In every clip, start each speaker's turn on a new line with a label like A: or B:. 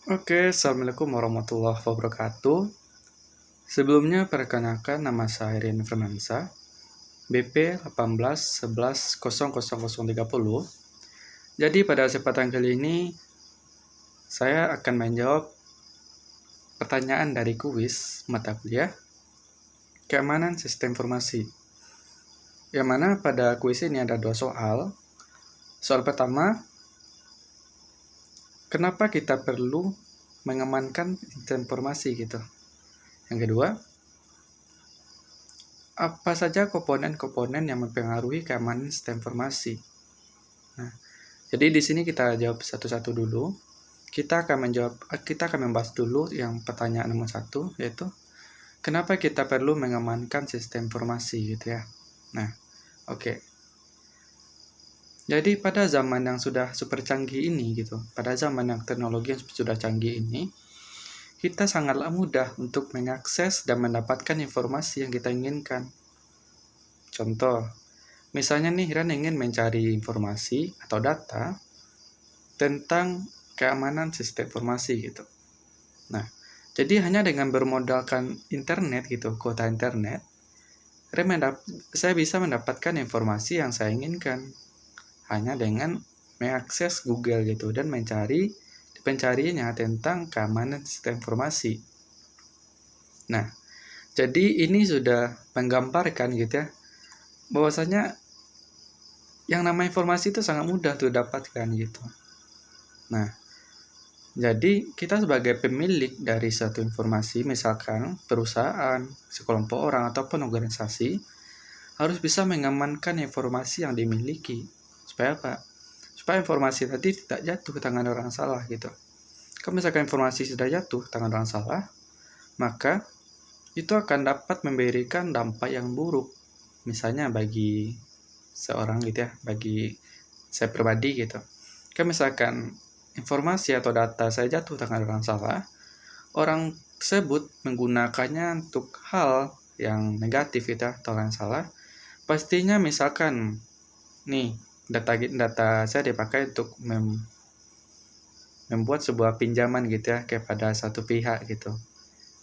A: Oke, Assalamualaikum warahmatullahi wabarakatuh. Sebelumnya perkenalkan nama saya Rian Firmansa, BP 18 11 00 30. Jadi pada kesempatan kali ini saya akan menjawab pertanyaan dari kuis mata kuliah Keamanan Sistem Informasi. Yang mana pada kuis ini ada 2 soal. Soal pertama, kenapa kita perlu mengamankan sistem informasi gitu. Yang kedua, apa saja komponen-komponen yang mempengaruhi keamanan sistem informasi? Nah, jadi di sini kita jawab satu-satu dulu. Kita akan membahas dulu yang pertanyaan nomor 1, yaitu kenapa kita perlu mengamankan sistem informasi gitu ya. Nah, oke. Jadi pada zaman yang sudah super canggih ini gitu, pada zaman yang teknologi yang sudah canggih ini, kita sangatlah mudah untuk mengakses dan mendapatkan informasi yang kita inginkan. Contoh, misalnya nih Ran ingin mencari informasi atau data tentang keamanan sistem informasi gitu. Nah, jadi hanya dengan bermodalkan internet gitu, kuota internet, saya bisa mendapatkan informasi yang saya inginkan hanya dengan mengakses Google gitu dan mencari pencariannya tentang keamanan sistem informasi. Nah, jadi ini sudah menggambarkan gitu ya, bahwasanya yang namanya informasi itu sangat mudah tuh dapatkan gitu. Nah, jadi kita sebagai pemilik dari satu informasi, misalkan perusahaan, sekelompok orang, ataupun organisasi, harus bisa mengamankan informasi yang dimiliki. Supaya apa? Supaya informasi tadi tidak jatuh ke tangan orang salah gitu. Kalau misalkan informasi sudah jatuh ke tangan orang salah, maka itu akan dapat memberikan dampak yang buruk. Misalnya bagi seorang gitu ya, bagi saya pribadi gitu. Kalau misalkan informasi atau data saya jatuh tangan orang salah, orang tersebut menggunakannya untuk hal yang negatif gitu ya, atau yang salah. Pastinya misalkan nih data saya dipakai untuk membuat sebuah pinjaman gitu ya kepada satu pihak gitu.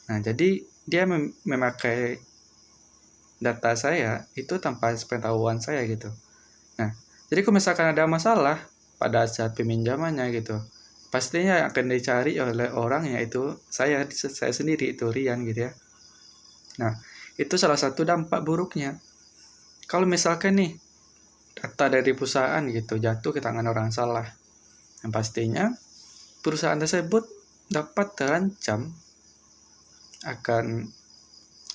A: Nah, jadi dia memakai data saya itu tanpa pengetahuan saya gitu. Nah, jadi kalau misalkan ada masalah pada saat peminjamannya gitu, pastinya akan dicari oleh orang yaitu saya sendiri, itu Rian gitu ya. Nah, itu salah satu dampak buruknya. Kalau misalkan nih data dari perusahaan gitu jatuh ke tangan orang salah, yang pastinya perusahaan tersebut dapat terancam akan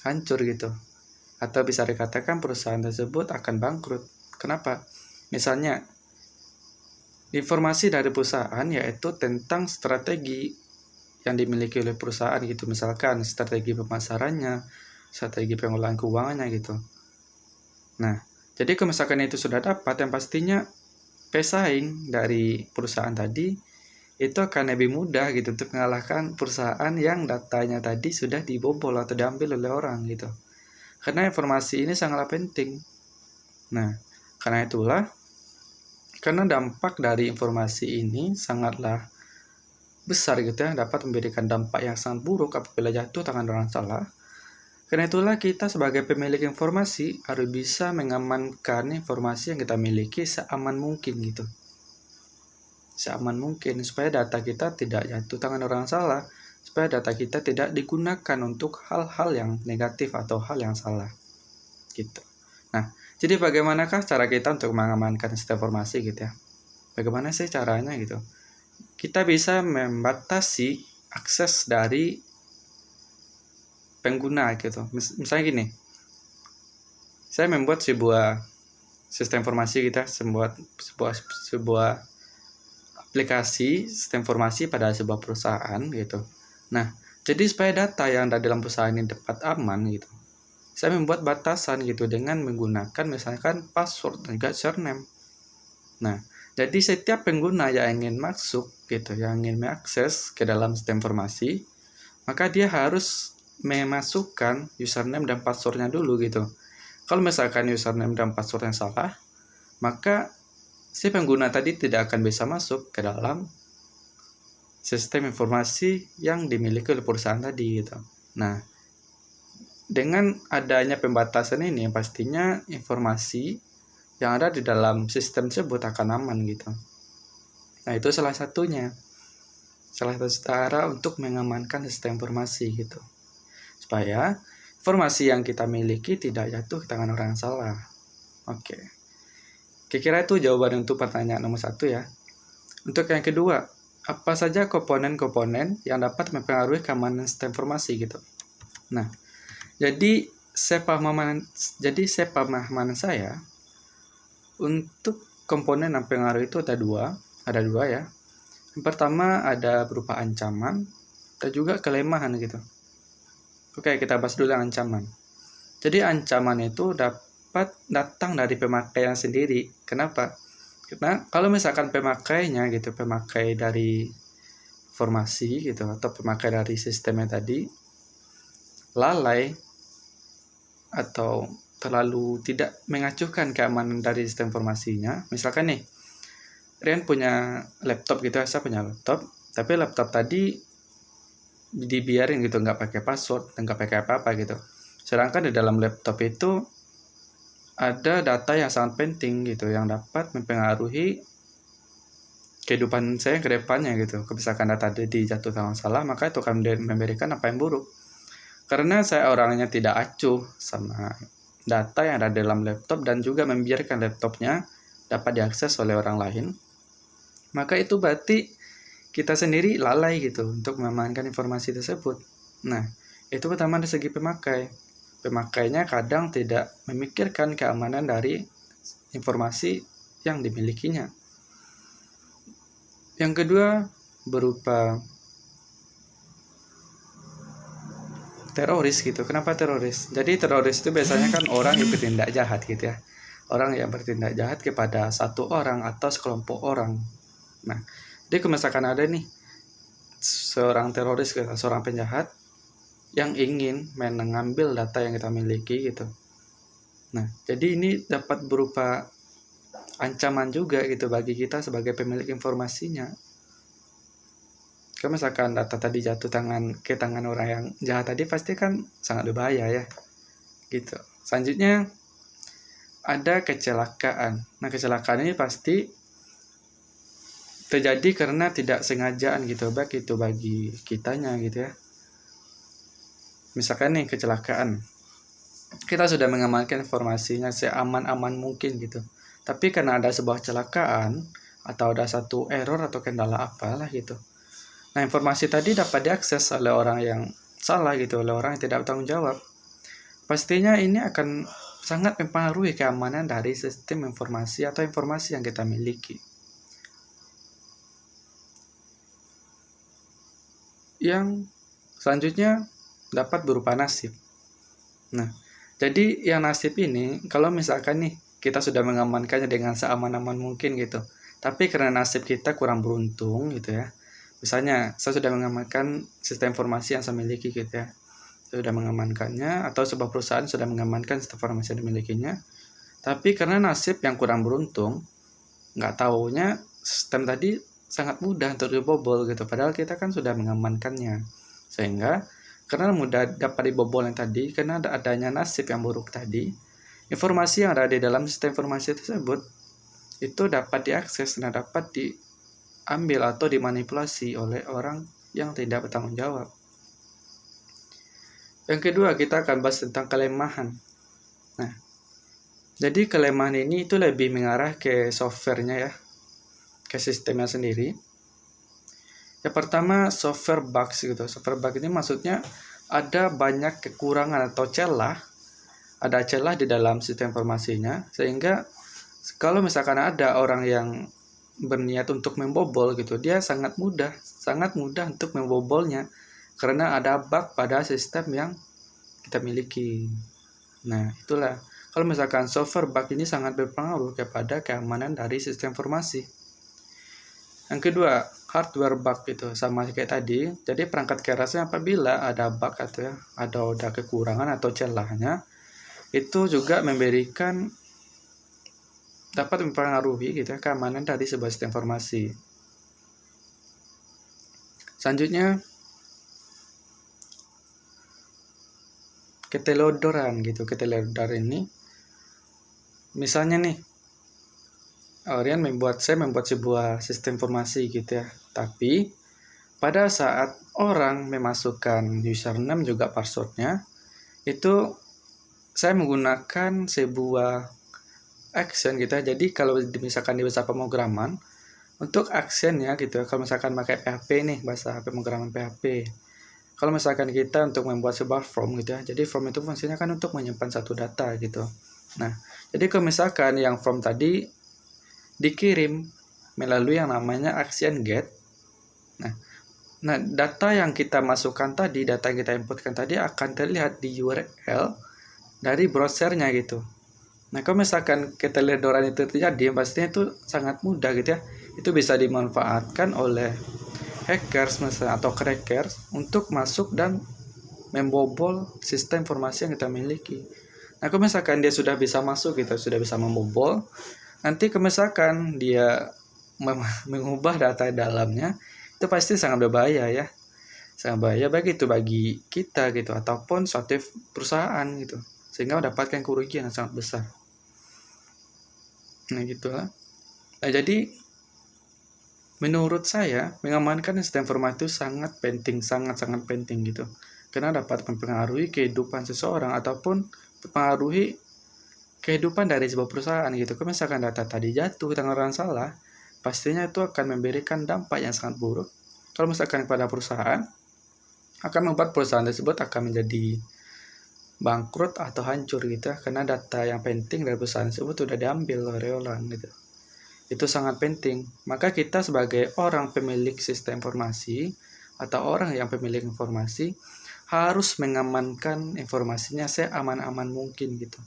A: hancur gitu, atau bisa dikatakan perusahaan tersebut akan bangkrut. Kenapa? Misalnya informasi dari perusahaan yaitu tentang strategi yang dimiliki oleh perusahaan gitu, misalkan strategi pemasarannya, strategi pengelolaan keuangannya gitu. Nah, jadi kalau misalkan itu sudah dapat, yang pastinya pesaing dari perusahaan tadi itu akan lebih mudah gitu untuk mengalahkan perusahaan yang datanya tadi sudah dibobol atau diambil oleh orang gitu. Karena informasi ini sangatlah penting. Nah, karena dampak dari informasi ini sangatlah besar gitu ya, dapat memberikan dampak yang sangat buruk apabila jatuh tangan orang salah. Karena itulah kita sebagai pemilik informasi harus bisa mengamankan informasi yang kita miliki seaman mungkin gitu. Seaman mungkin supaya data kita tidak jatuh tangan orang salah, supaya data kita tidak digunakan untuk hal-hal yang negatif atau hal yang salah gitu. Nah, jadi bagaimanakah cara kita untuk mengamankan sistem informasi gitu ya? Bagaimana sih caranya gitu? Kita bisa membatasi akses dari pengguna gitu. Misalnya gini, saya membuat sebuah sistem informasi kita, sebuah aplikasi sistem informasi pada sebuah perusahaan gitu. Nah, jadi supaya data yang ada dalam perusahaan ini dapat aman gitu, saya membuat batasan gitu dengan menggunakan misalkan password dan juga surname. Nah, jadi setiap pengguna yang ingin masuk gitu, yang ingin mengakses ke dalam sistem informasi, maka dia harus memasukkan username dan passwordnya dulu gitu. Kalau misalkan username dan passwordnya salah, maka si pengguna tadi tidak akan bisa masuk ke dalam sistem informasi yang dimiliki oleh perusahaan tadi gitu. Nah, dengan adanya pembatasan ini pastinya informasi yang ada di dalam sistem tersebut akan aman gitu. Nah, itu salah satu cara untuk mengamankan sistem informasi gitu. Supaya informasi yang kita miliki tidak jatuh ke tangan orang yang salah. Oke. Kira-kira itu jawaban untuk pertanyaan nomor 1 ya. Untuk yang kedua, apa saja komponen-komponen yang dapat mempengaruhi keamanan sistem informasi gitu. Nah, jadi sepemahaman saya untuk komponen yang pengaruh itu ada dua ya. Yang pertama ada berupa ancaman dan juga kelemahan gitu. Oke, kita bahas dulu yang ancaman. Jadi ancaman itu dapat datang dari pemakaian sendiri. Kenapa? Karena kalau misalkan pemakainya gitu, pemakai dari informasi gitu atau pemakai dari sistemnya tadi lalai atau terlalu tidak mengacuhkan keamanan dari sistem informasinya. Misalkan nih, Rian punya laptop gitu, saya punya laptop, tapi laptop tadi dibiarin gitu, nggak pakai password, nggak pakai apa-apa gitu. Sedangkan di dalam laptop itu ada data yang sangat penting gitu, yang dapat mempengaruhi kehidupan saya ke depannya gitu. Misalkan data tadi jatuh tangan salah, maka itu akan memberikan apa yang buruk. Karena saya orangnya tidak acuh sama data yang ada dalam laptop dan juga membiarkan laptopnya dapat diakses oleh orang lain, maka itu berarti kita sendiri lalai gitu untuk mengamankan informasi tersebut. Nah, itu pertama dari segi pemakai. Pemakainya kadang tidak memikirkan keamanan dari informasi yang dimilikinya. Yang kedua, berupa teroris gitu. Kenapa teroris? Jadi teroris itu biasanya kan orang yang bertindak jahat gitu ya. Orang yang bertindak jahat kepada satu orang atau sekelompok orang. Nah, jadi misalkan ada nih seorang teroris, seorang penjahat yang ingin mengambil data yang kita miliki gitu. Nah, jadi ini dapat berupa ancaman juga gitu bagi kita sebagai pemilik informasinya. Kalau misalkan data tadi jatuh ke tangan orang yang jahat tadi, pasti kan sangat berbahaya ya. Gitu. Selanjutnya ada kecelakaan. Nah, kecelakaan ini pasti terjadi karena tidak sengajaan gitu, baik itu bagi kitanya gitu ya. Misalkan nih kecelakaan, kita sudah mengamankan informasinya seaman-aman mungkin gitu. Tapi karena ada sebuah kecelakaan atau ada satu error atau kendala apalah gitu. Nah, informasi tadi dapat diakses oleh orang yang salah gitu, oleh orang yang tidak bertanggung jawab. Pastinya ini akan sangat mempengaruhi keamanan dari sistem informasi atau informasi yang kita miliki. Yang selanjutnya dapat berupa nasib. Nah, jadi yang nasib ini, kalau misalkan nih kita sudah mengamankannya dengan seaman-aman mungkin gitu, tapi karena nasib kita kurang beruntung gitu ya. Misalnya, saya sudah mengamankan sistem informasi yang saya miliki gitu ya. Saya sudah mengamankannya, atau sebuah perusahaan sudah mengamankan sistem informasi yang dimilikinya. Tapi karena nasib yang kurang beruntung, nggak taunya sistem tadi sangat mudah untuk dibobol gitu. Padahal kita kan sudah mengamankannya. Sehingga karena mudah dapat dibobol yang tadi, karena adanya nasib yang buruk tadi, informasi yang ada di dalam sistem informasi tersebut itu dapat diakses dan dapat diambil atau dimanipulasi oleh orang yang tidak bertanggung jawab. Yang kedua, kita akan bahas tentang kelemahan. Nah, jadi kelemahan ini itu lebih mengarah ke softwarenya ya, ke sistemnya sendiri. Yang pertama, software bugs gitu. Software bug ini maksudnya ada banyak kekurangan atau celah, ada celah di dalam sistem informasinya, sehingga kalau misalkan ada orang yang berniat untuk membobol gitu, dia sangat mudah untuk membobolnya karena ada bug pada sistem yang kita miliki. Nah, itulah. Kalau misalkan software bug ini sangat berpengaruh kepada keamanan dari sistem informasi. Yang kedua, hardware bug itu sama kayak tadi. Jadi perangkat kerasnya apabila ada bug atau ya, ada kekurangan atau celahnya, itu juga dapat mempengaruhi gitu ya, keamanan dari sebuah sistem informasi. Selanjutnya keteledoran gitu. Keteledoran ini misalnya nih, saya membuat sebuah sistem informasi gitu ya. Tapi pada saat orang memasukkan username juga passwordnya, itu saya menggunakan sebuah action gitu ya. Jadi kalau misalkan di bahasa pemrograman, untuk actionnya gitu ya, kalau misalkan pakai PHP nih, bahasa pemrograman PHP. Kalau misalkan kita untuk membuat sebuah form gitu ya, jadi form itu fungsinya kan untuk menyimpan satu data gitu. Nah, jadi kalau misalkan yang form tadi dikirim melalui yang namanya action get. Nah, data yang kita masukkan tadi, data yang kita inputkan tadi akan terlihat di URL dari browsernya gitu. Nah, kalau misalkan keteledoran itu terjadi, pastinya itu sangat mudah gitu ya. Itu bisa dimanfaatkan oleh hackers misalnya atau crackers untuk masuk dan membobol sistem informasi yang kita miliki. Nah, kalau misalkan dia sudah bisa masuk gitu, sudah bisa membobol, nanti kalau misalkan dia mengubah data dalamnya, itu pasti sangat berbahaya ya. Sangat bahaya baik itu bagi kita gitu ataupun suatu perusahaan gitu. Sehingga mendapatkan kerugian yang sangat besar. Nah, gitulah. Nah, jadi menurut saya mengamankan sistem informasi itu sangat penting gitu. Karena dapat mempengaruhi kehidupan seseorang ataupun mempengaruhi kehidupan dari sebuah perusahaan gitu. Kalau misalkan data tadi jatuh tangan salah, pastinya itu akan memberikan dampak yang sangat buruk. Kalau misalkan pada perusahaan, akan membuat perusahaan tersebut akan menjadi bangkrut atau hancur gitu ya, karena data yang penting dari perusahaan tersebut sudah diambil oleh orang gitu. Itu sangat penting. Maka kita sebagai orang pemilik sistem informasi atau orang yang pemilik informasi harus mengamankan informasinya seaman-aman mungkin gitu.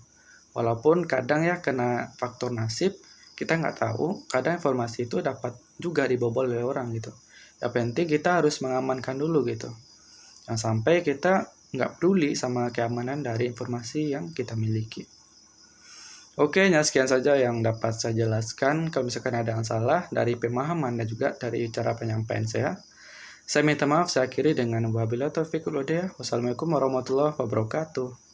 A: Walaupun kadang ya kena faktor nasib, kita nggak tahu, kadang informasi itu dapat juga dibobol oleh orang gitu. Yang penting kita harus mengamankan dulu gitu. Jangan sampai kita nggak peduli sama keamanan dari informasi yang kita miliki. Oke, sekian saja yang dapat saya jelaskan. Kalau misalkan ada yang salah dari pemahaman dan juga dari cara penyampaian saya minta maaf. Saya akhiri dengan wabillahi taufiq wal hidayah. Wassalamualaikum warahmatullahi wabarakatuh.